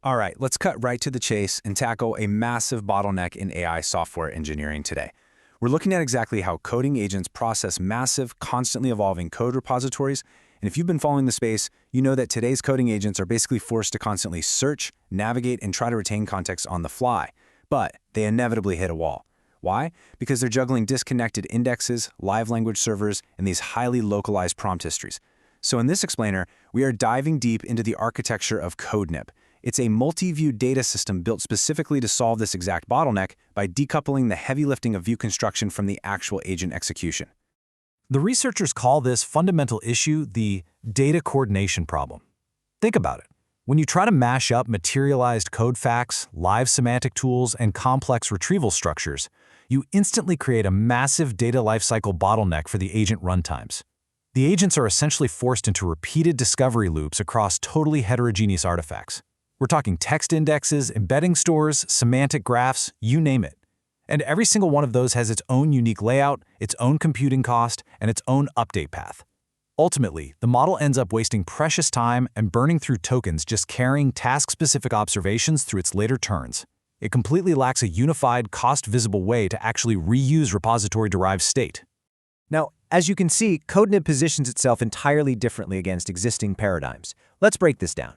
All right, let's cut right to the chase and tackle a massive bottleneck in AI software engineering today. We're looking at exactly how coding agents process massive, constantly evolving code repositories. And if you've been following the space, you know that today's coding agents are basically forced to constantly search, navigate, and try to retain context on the fly. But they inevitably hit a wall. Why? Because they're juggling disconnected indexes, live language servers, and these highly localized prompt histories. So in this explainer, we are diving deep into the architecture of CodeNib. It's a multi-view data system built specifically to solve this exact bottleneck by decoupling the heavy lifting of view construction from the actual agent execution. The researchers call this fundamental issue the data coordination problem. Think about it. When you try to mash up materialized code facts, live semantic tools, and complex retrieval structures, you instantly create a massive data lifecycle bottleneck for the agent runtimes. The agents are essentially forced into repeated discovery loops across totally heterogeneous artifacts. We're talking text indexes, embedding stores, semantic graphs, you name it. And every single one of those has its own unique layout, its own computing cost, and its own update path. Ultimately, the model ends up wasting precious time and burning through tokens just carrying task-specific observations through its later turns. It completely lacks a unified, cost-visible way to actually reuse repository-derived state. Now, as you can see, CodeNib positions itself entirely differently against existing paradigms. Let's break this down.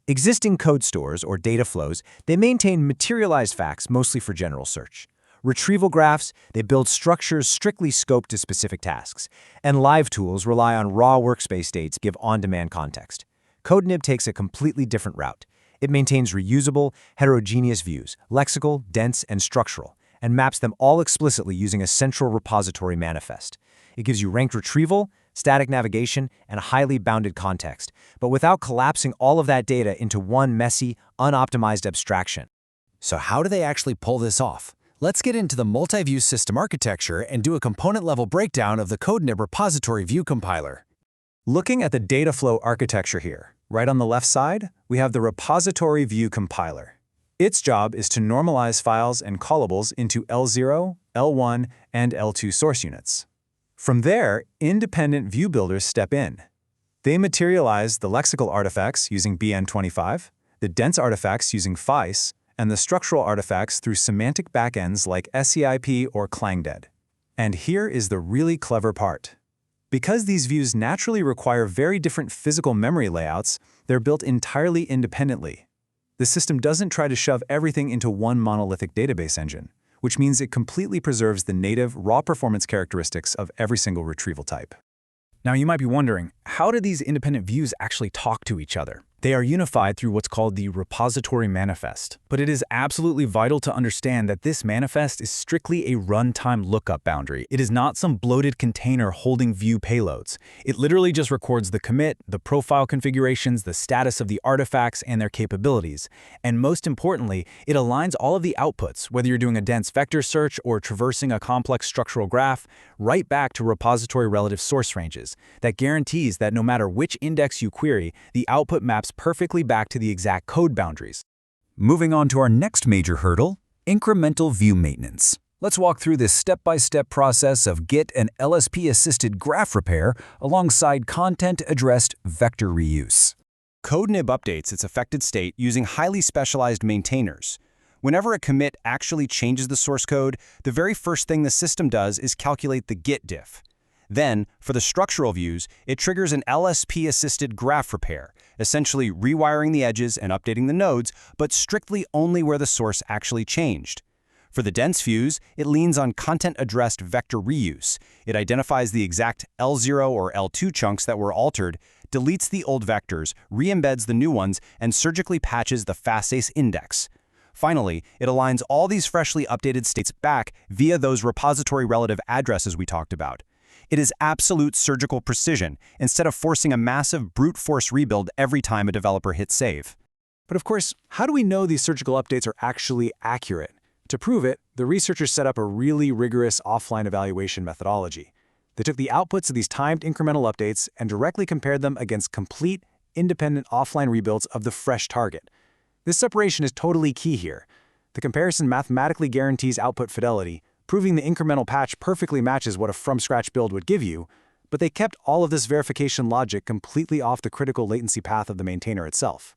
Existing code stores, or data flows, they maintain materialized facts mostly for general search. Retrieval graphs, they build structures strictly scoped to specific tasks. And live tools rely on raw workspace states to give on-demand context. CodeNib takes a completely different route. It maintains reusable, heterogeneous views, lexical, dense, and structural, and maps them all explicitly using a central repository manifest. It gives you ranked retrieval, static navigation, and highly bounded context, but without collapsing all of that data into one messy, unoptimized abstraction. So how do they actually pull this off? Let's get into the multi-view system architecture and do a component-level breakdown of the CodeNib repository view compiler. Looking at the data flow architecture here, right on the left side, we have the repository view compiler. Its job is to normalize files and callables into L0, L1, and L2 source units. From there, independent view builders step in. They materialize the lexical artifacts using BN25, the dense artifacts using FICE, and the structural artifacts through semantic backends like SEIP or ClangDead. And here is the really clever part. Because these views naturally require very different physical memory layouts, they're built entirely independently. The system doesn't try to shove everything into one monolithic database engine, which means it completely preserves the native, raw performance characteristics of every single retrieval type. Now you might be wondering, how do these independent views actually talk to each other? They are unified through what's called the repository manifest. But it is absolutely vital to understand that this manifest is strictly a runtime lookup boundary. It is not some bloated container holding view payloads. It literally just records the commit, the profile configurations, the status of the artifacts, and their capabilities. And most importantly, it aligns all of the outputs, whether you're doing a dense vector search or traversing a complex structural graph, right back to repository relative source ranges. That guarantees that no matter which index you query, the output maps perfectly back to the exact code boundaries. Moving on to our next major hurdle, incremental view maintenance. Let's walk through this step-by-step process of Git and LSP-assisted graph repair alongside content-addressed vector reuse. CodeNib updates its affected state using highly specialized maintainers. Whenever a commit actually changes the source code, the very first thing the system does is calculate the Git diff. Then, for the structural views, it triggers an LSP-assisted graph repair, essentially rewiring the edges and updating the nodes, but strictly only where the source actually changed. For the dense views, it leans on content-addressed vector reuse. It identifies the exact L0 or L2 chunks that were altered, deletes the old vectors, re-embeds the new ones, and surgically patches the fastAce index. Finally, it aligns all these freshly updated states back via those repository relative addresses we talked about. It is absolute surgical precision, instead of forcing a massive brute force rebuild every time a developer hits save. But of course, how do we know these surgical updates are actually accurate? To prove it, the researchers set up a really rigorous offline evaluation methodology. They took the outputs of these timed incremental updates and directly compared them against complete, independent offline rebuilds of the fresh target. This separation is totally key here. The comparison mathematically guarantees output fidelity, proving the incremental patch perfectly matches what a from-scratch build would give you, but they kept all of this verification logic completely off the critical latency path of the maintainer itself.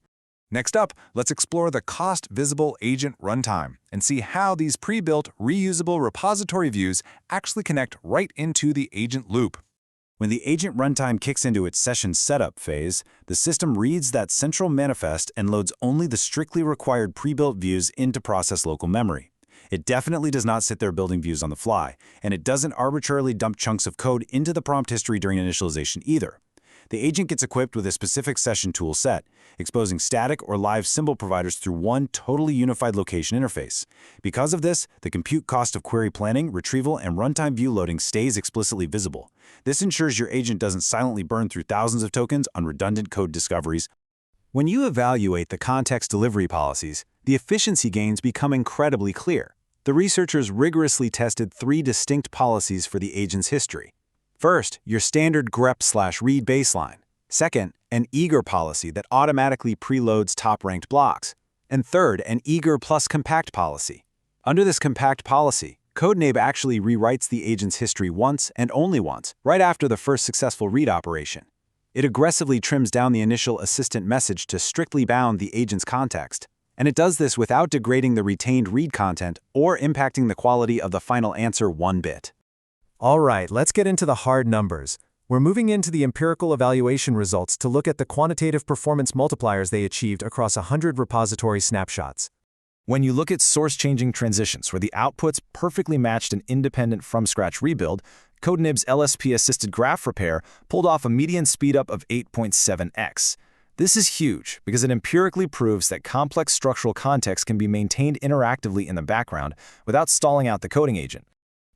Next up, let's explore the cost-visible agent runtime and see how these pre-built, reusable repository views actually connect right into the agent loop. When the agent runtime kicks into its session setup phase, the system reads that central manifest and loads only the strictly required pre-built views into process local memory. It definitely does not sit there building views on the fly, and it doesn't arbitrarily dump chunks of code into the prompt history during initialization either. The agent gets equipped with a specific session tool set, exposing static or live symbol providers through one totally unified location interface. Because of this, the compute cost of query planning, retrieval, and runtime view loading stays explicitly visible. This ensures your agent doesn't silently burn through thousands of tokens on redundant code discoveries. When you evaluate the context delivery policies, the efficiency gains become incredibly clear. The researchers rigorously tested 3 distinct policies for the agent's history. First, your standard grep/read baseline. Second, an eager policy that automatically preloads top-ranked blocks. And third, an eager plus compact policy. Under this compact policy, CodeNib actually rewrites the agent's history once and only once, right after the first successful read operation. It aggressively trims down the initial assistant message to strictly bound the agent's context. And it does this without degrading the retained read content or impacting the quality of the final answer one bit. All right, let's get into the hard numbers. We're moving into the empirical evaluation results to look at the quantitative performance multipliers they achieved across 100 repository snapshots. When you look at source-changing transitions where the outputs perfectly matched an independent from-scratch rebuild, CodeNib's LSP-assisted graph repair pulled off a median speedup of 8.7x. This is huge because it empirically proves that complex structural context can be maintained interactively in the background without stalling out the coding agent.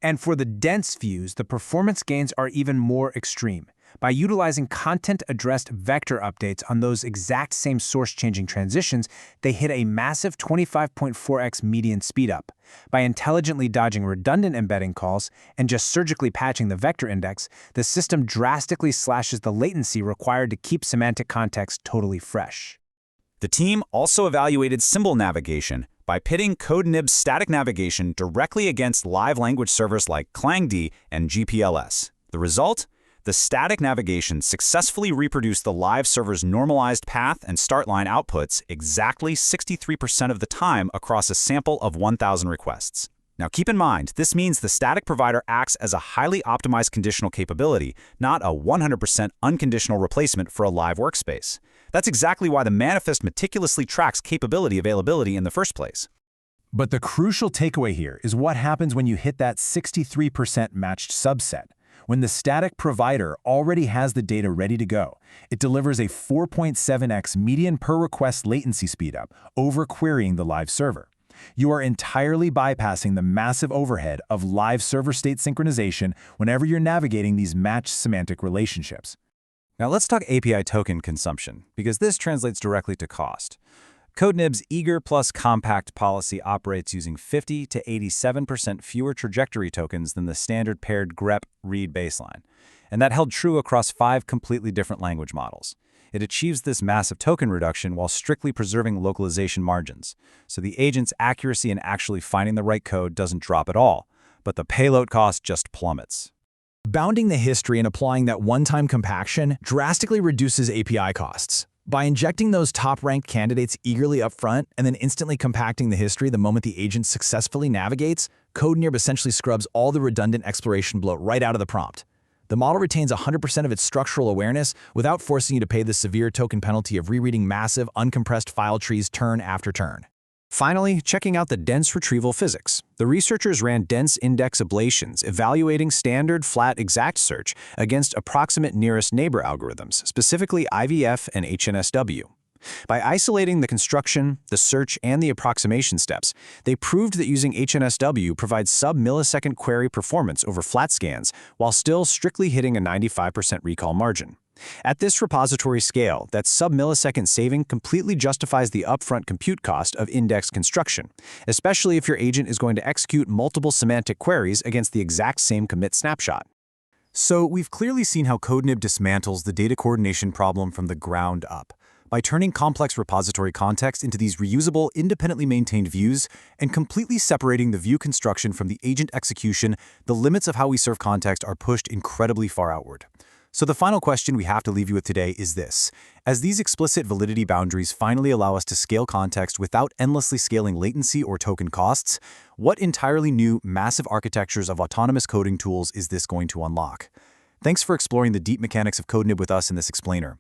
And for the dense views, the performance gains are even more extreme. By utilizing content-addressed vector updates on those exact same source-changing transitions, they hit a massive 25.4x median speedup. By intelligently dodging redundant embedding calls and just surgically patching the vector index, the system drastically slashes the latency required to keep semantic context totally fresh. The team also evaluated symbol navigation by pitting CodeNib's static navigation directly against live language servers like ClangD and GPLS. The result? The static navigation successfully reproduced the live server's normalized path and start line outputs exactly 63% of the time across a sample of 1,000 requests. Now keep in mind, this means the static provider acts as a highly optimized conditional capability, not a 100% unconditional replacement for a live workspace. That's exactly why the manifest meticulously tracks capability availability in the first place. But the crucial takeaway here is what happens when you hit that 63% matched subset. When the static provider already has the data ready to go, it delivers a 4.7x median per request latency speedup over querying the live server. You are entirely bypassing the massive overhead of live server state synchronization whenever you're navigating these matched semantic relationships. Now let's talk API token consumption, because this translates directly to cost. CodeNib's eager plus compact policy operates using 50 to 87% fewer trajectory tokens than the standard paired grep read baseline, and that held true across 5 completely different language models. It achieves this massive token reduction while strictly preserving localization margins, so the agent's accuracy in actually finding the right code doesn't drop at all, but the payload cost just plummets. Bounding the history and applying that one-time compaction drastically reduces API costs. By injecting those top-ranked candidates eagerly up front and then instantly compacting the history the moment the agent successfully navigates, CodeNib essentially scrubs all the redundant exploration bloat right out of the prompt. The model retains 100% of its structural awareness without forcing you to pay the severe token penalty of rereading massive, uncompressed file trees turn after turn. Finally, checking out the dense retrieval physics. The researchers ran dense index ablations, evaluating standard flat exact search against approximate nearest neighbor algorithms, specifically IVF and HNSW. By isolating the construction, the search, and the approximation steps, they proved that using HNSW provides sub-millisecond query performance over flat scans while still strictly hitting a 95% recall margin. At this repository scale, that sub-millisecond saving completely justifies the upfront compute cost of index construction, especially if your agent is going to execute multiple semantic queries against the exact same commit snapshot. So we've clearly seen how CodeNib dismantles the data coordination problem from the ground up, by turning complex repository context into these reusable, independently maintained views and completely separating the view construction from the agent execution. The limits of how we serve context are pushed incredibly far outward. So the final question we have to leave you with today is this. As these explicit validity boundaries finally allow us to scale context without endlessly scaling latency or token costs, what entirely new, massive architectures of autonomous coding tools is this going to unlock? Thanks for exploring the deep mechanics of CodeNib with us in this explainer.